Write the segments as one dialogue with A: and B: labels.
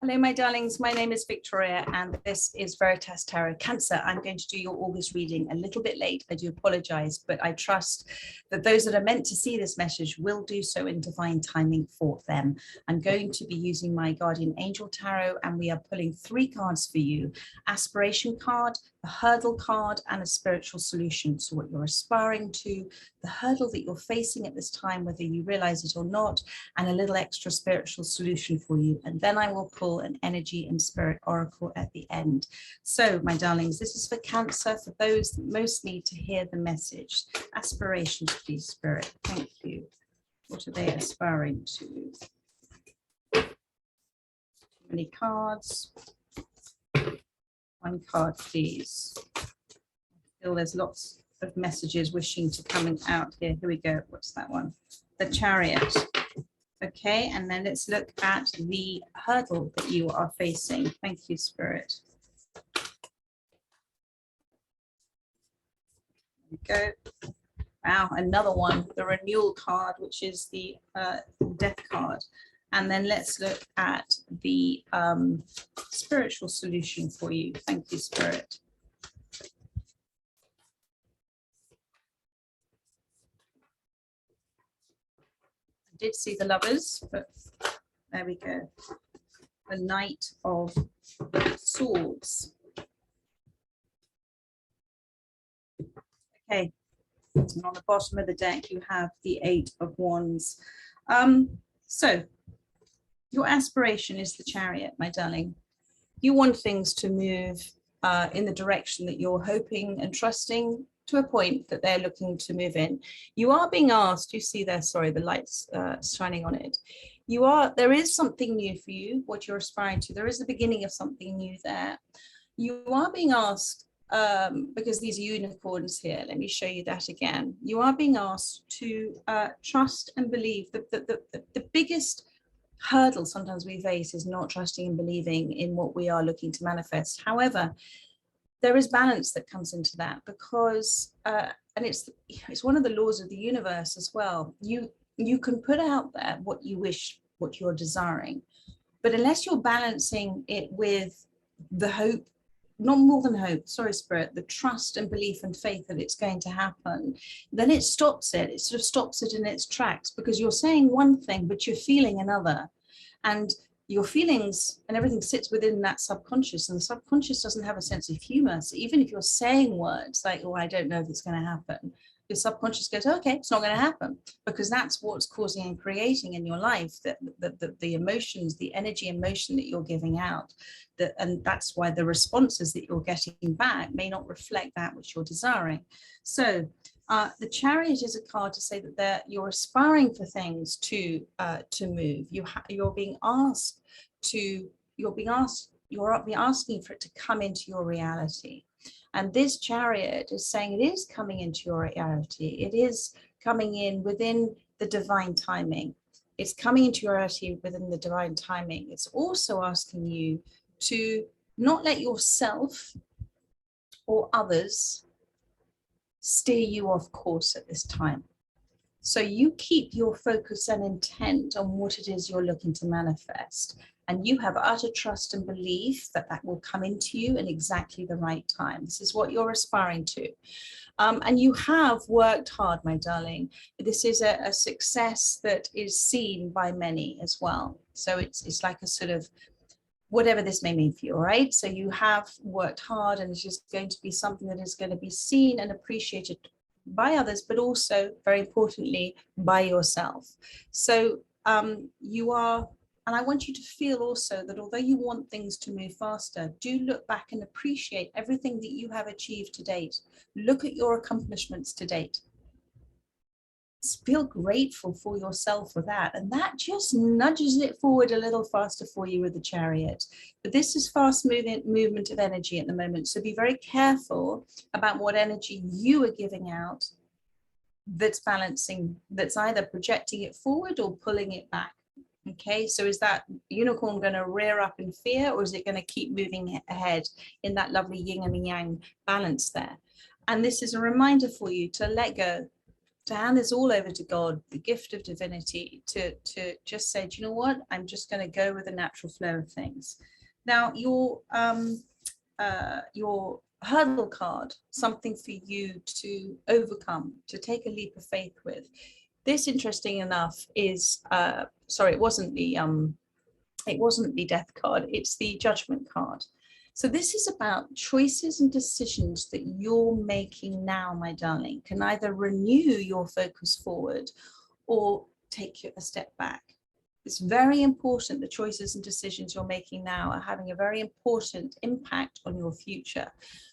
A: Hello, my darlings. My name is Victoria, and this is Veritas Tarot Cancer. I'm going to do your August reading a little bit late. I do apologize, but I trust that those that are meant to see this message will do so in divine timing for them. I'm going to be using my Guardian Angel Tarot, and we are pulling 3 cards for you: Aspiration card, a hurdle card, and a spiritual solution. So what you're aspiring to, the hurdle that you're facing at this time, whether you realize it or not, and a little extra spiritual solution for you. And then I will pull an energy and spirit oracle at the end. So my darlings, this is for Cancer, for those that most need to hear the message. Aspirations, please, Spirit. Thank you. What are they aspiring to? Too many cards. 1 card, please. I feel there's lots of messages wishing to come out here. Here we go. What's that one? The Chariot. Okay, and then let's look at the hurdle that you are facing. Thank you, Spirit. There we go. Wow, another one, the renewal card, which is the death card. And then let's look at the spiritual solution for you. Thank you, Spirit. I did see the Lovers, but there we go. The Knight of Swords. Okay, and on the bottom of the deck, you have the 8 of Wands. So your aspiration is the Chariot, my darling. You want things to move in the direction that you're hoping and trusting, to a point that they're looking to move in. You are being asked, you see there, sorry, the light's shining on it. There is something new for you, what you're aspiring to. There is the beginning of something new there. You are being asked, because these are unicorns here, let me show you that again. You are being asked to trust and believe. The biggest hurdle sometimes we face is not trusting and believing in what we are looking to manifest. However, there is balance that comes into that, because and it's one of the laws of the universe as well. You can put out there what you wish, what you're desiring, but unless you're balancing it with the hope, not more than hope, sorry, Spirit, the trust and belief and faith that it's going to happen, then it stops it. It sort of stops it in its tracks, because you're saying one thing, but you're feeling another. And your feelings and everything sits within that subconscious, and the subconscious doesn't have a sense of humor. So even if you're saying words like, oh, I don't know if it's going to happen, your subconscious goes, okay, it's not going to happen, because that's what's causing and creating in your life the emotions, the energy emotion that you're giving out. And that's why the responses that you're getting back may not reflect that which you're desiring. So the Chariot is a card to say that you're aspiring for things to move. You're being asked asking for it to come into your reality. And this Chariot is saying it is coming into your reality. It is coming in within the divine timing. It's coming into your reality within the divine timing. It's also asking you to not let yourself or others steer you off course at this time. So you keep your focus and intent on what it is you're looking to manifest, and you have utter trust and belief that that will come into you in exactly the right time. This is what you're aspiring to. And you have worked hard, my darling. This is a success that is seen by many as well. So it's like a sort of, whatever this may mean for you, all right? So you have worked hard, and it's just going to be something that is going to be seen and appreciated by others, but also, very importantly, by yourself. So you are, and I want you to feel also that although you want things to move faster, do look back and appreciate everything that you have achieved to date. Look at your accomplishments to date. Feel grateful for yourself for that, and that just nudges it forward a little faster for you with the Chariot. But this is fast movement of energy at the moment, so be very careful about what energy you are giving out that's balancing, that's either projecting it forward or pulling it back. Okay, so is that unicorn going to rear up in fear, or is it going to keep moving ahead in that lovely yin and yang balance there? And this is a reminder for you to let go. to hand this all over to God, the gift of divinity, to just say, do you know what? I'm just going to go with the natural flow of things. Now, your hurdle card, something for you to overcome, to take a leap of faith with. This, interesting enough, is sorry, it wasn't the death card, it's the judgment card. So this is about choices and decisions that you're making now, my darling, can either renew your focus forward or take you a step back. It's very important. The choices and decisions you're making now are having a very important impact on your future.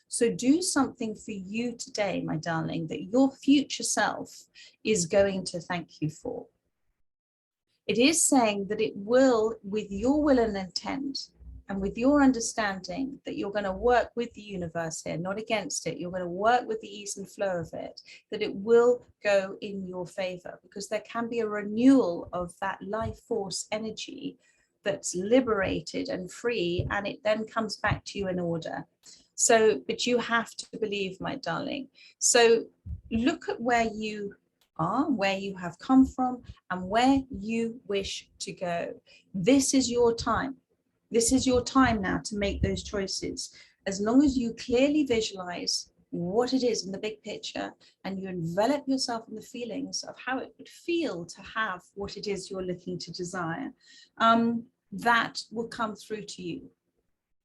A: So do something for you today, my darling, that your future self is going to thank you for. It is saying that it will, with your will and intent, and with your understanding that you're going to work with the universe here, not against it, you're going to work with the ease and flow of it, that it will go in your favor, because there can be a renewal of that life force energy that's liberated and free, and it then comes back to you in order. So, but you have to believe, my darling. So look at where you are, where you have come from, and where you wish to go. This is your time. This is your time now to make those choices. As long as you clearly visualize what it is in the big picture, and you envelop yourself in the feelings of how it would feel to have what it is you're looking to desire, that will come through to you.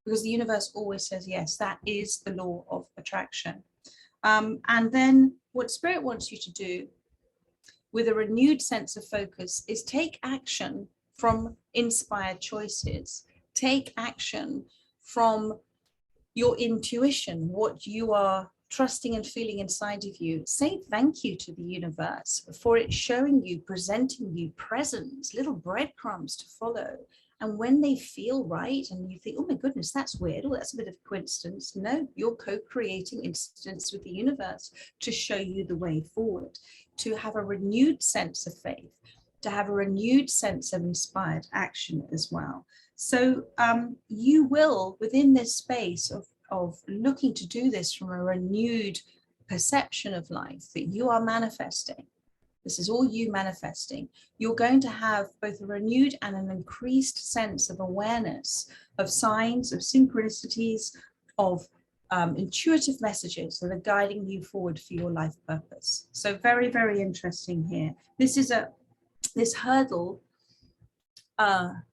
A: Because the universe always says, yes, that is the law of attraction. And then what Spirit wants you to do with a renewed sense of focus is take action from inspired choices. Take action from your intuition, what you are trusting and feeling inside of you. Say thank you to the universe for it showing you, presenting you presents, little breadcrumbs to follow. And when they feel right and you think, oh my goodness, that's weird, oh, that's a bit of a coincidence. No, you're co-creating incidents with the universe to show you the way forward, to have a renewed sense of faith, to have a renewed sense of inspired action as well. So you will, within this space of looking to do this from a renewed perception of life that you are manifesting, this is all you manifesting, you're going to have both a renewed and an increased sense of awareness of signs, of synchronicities, of intuitive messages that are guiding you forward for your life purpose. So very, very interesting here. This hurdle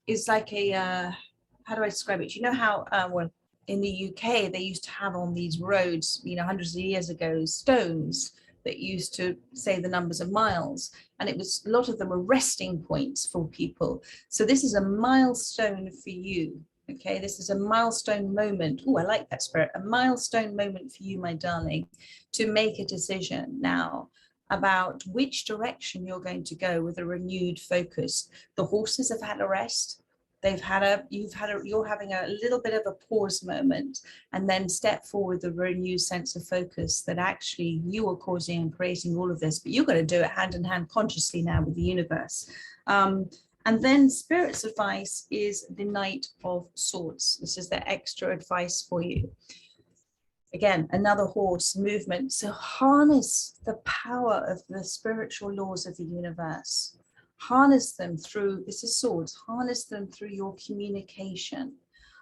A: is like a, how do I describe it? You know how, well, in the UK, they used to have on these roads, you know, hundreds of years ago, stones that used to say the numbers of miles. And it was, a lot of them were resting points for people. So this is a milestone for you. Okay, this is a milestone moment. Oh, I like that, Spirit. A milestone moment for you, my darling, to make a decision now about which direction you're going to go with a renewed focus. The horses have had a rest. You're having a little bit of a pause moment, and then step forward with a renewed sense of focus that actually you are causing and creating all of this, but you've got to do it hand in hand consciously now with the universe. And then Spirit's advice is the Knight of Swords. This is their extra advice for you. Again, another horse movement. So harness the power of the spiritual laws of the universe. Harness them through, this is swords, harness them through your communication.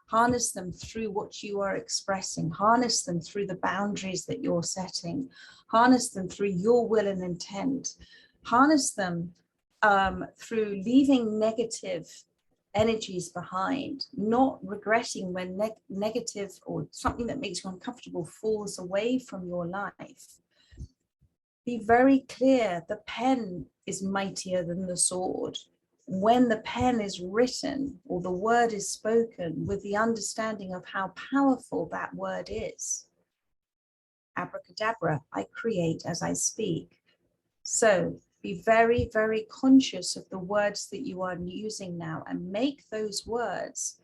A: Harness them through what you are expressing. Harness them through the boundaries that you're setting. Harness them through your will and intent. Harness them through leaving negative energies behind, not regretting when negative or something that makes you uncomfortable falls away from your life. Be very clear, the pen is mightier than the sword. When the pen is written or the word is spoken with the understanding of how powerful that word is. Abracadabra, I create as I speak. So be very, very conscious of the words that you are using now, and make those words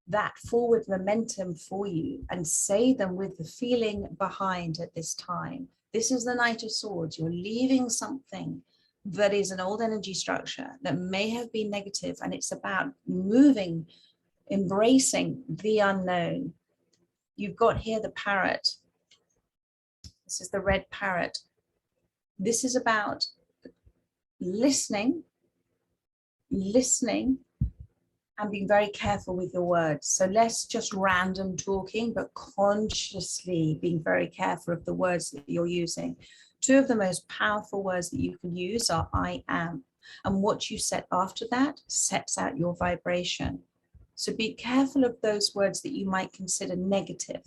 A: that forward momentum for you, and say them with the feeling behind at this time. This is the Knight of Swords. You're leaving something that is an old energy structure that may have been negative, and it's about moving, embracing the unknown. You've got here the parrot. This is the red parrot. This is about listening, and being very careful with your words. So less just random talking, but consciously being very careful of the words that you're using. Two of the most powerful words that you can use are I am. And what you set after that sets out your vibration. So be careful of those words that you might consider negative,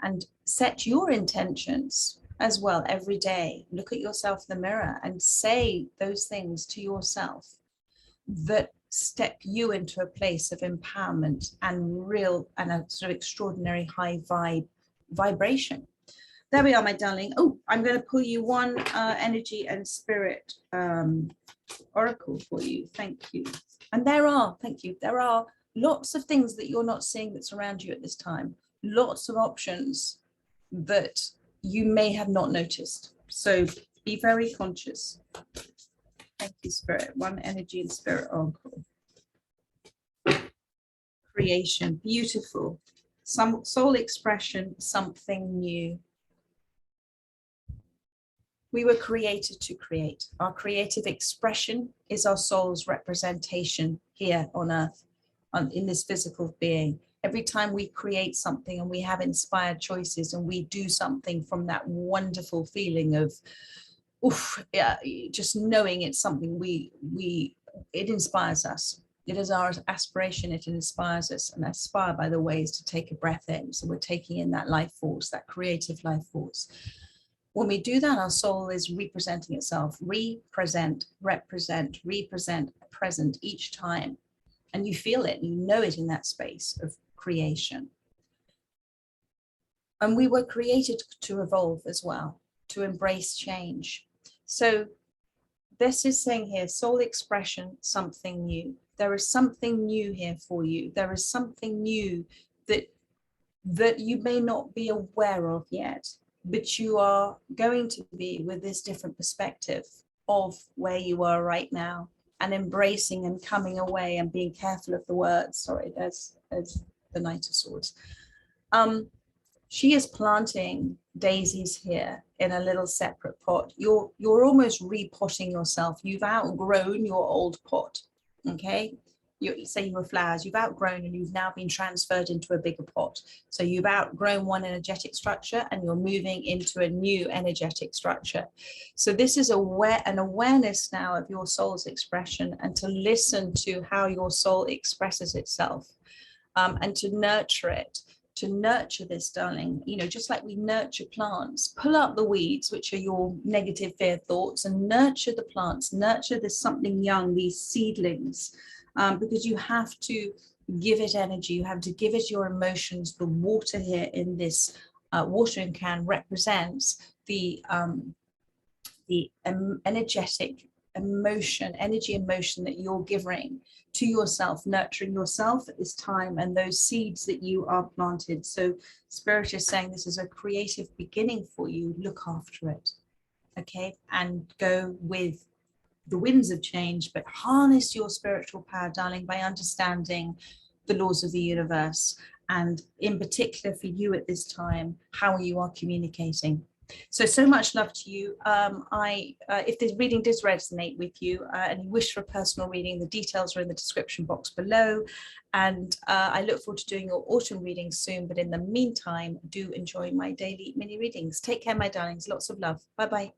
A: and set your intentions as well every day. Look at yourself in the mirror and say those things to yourself that step you into a place of empowerment and a sort of extraordinary high vibration. There we are, my darling. Oh, I'm going to pull you one energy and spirit oracle for you. Thank you. And there are lots of things that you're not seeing that's around you at this time. Lots of options that you may have not noticed. So be very conscious. Thank you, Spirit. One energy and spirit oracle. Creation, beautiful. Some soul expression, something new. We were created to create. Our creative expression is our soul's representation here on earth, in this physical being. Every time we create something and we have inspired choices and we do something from that wonderful feeling of, oof, yeah, just knowing it's something it inspires us. It is our aspiration, it inspires us. And aspire, by the way, is to take a breath in. So we're taking in that life force, that creative life force. When we do that, our soul is representing itself, represent, present each time. And you feel it, you know it in that space of creation. And we were created to evolve as well, to embrace change. So this is saying here, soul expression, something new. There is something new here for you. There is something new that you may not be aware of yet, but you are going to be with this different perspective of where you are right now, and embracing and coming away and being careful of the words. Sorry, there's the Knight of Swords. She is planting daisies here in a little separate pot. You're almost repotting yourself. You've outgrown your old pot, okay? You say you were flowers, you've outgrown and you've now been transferred into a bigger pot. So you've outgrown one energetic structure and you're moving into a new energetic structure. So this is an awareness now of your soul's expression, and to listen to how your soul expresses itself, and to nurture it. To nurture this, darling, just like we nurture plants, pull up the weeds, which are your negative fear thoughts, and nurture the plants, nurture this something young, these seedlings. Because you have to give it energy, you have to give it your emotions. The water here in this watering can represents the energetic energy emotion that you're giving to yourself, nurturing yourself at this time, and those seeds that you are planted. So Spirit is saying this is a creative beginning for you. Look after it, okay, and go with the winds of change, but harness your spiritual power, darling, by understanding the laws of the universe, and in particular for you at this time, how you are communicating. So much love to you. If this reading does resonate with you and you wish for a personal reading, the details are in the description box below. And I look forward to doing your autumn reading soon. But in the meantime, do enjoy my daily mini readings. Take care, my darlings. Lots of love. Bye-bye.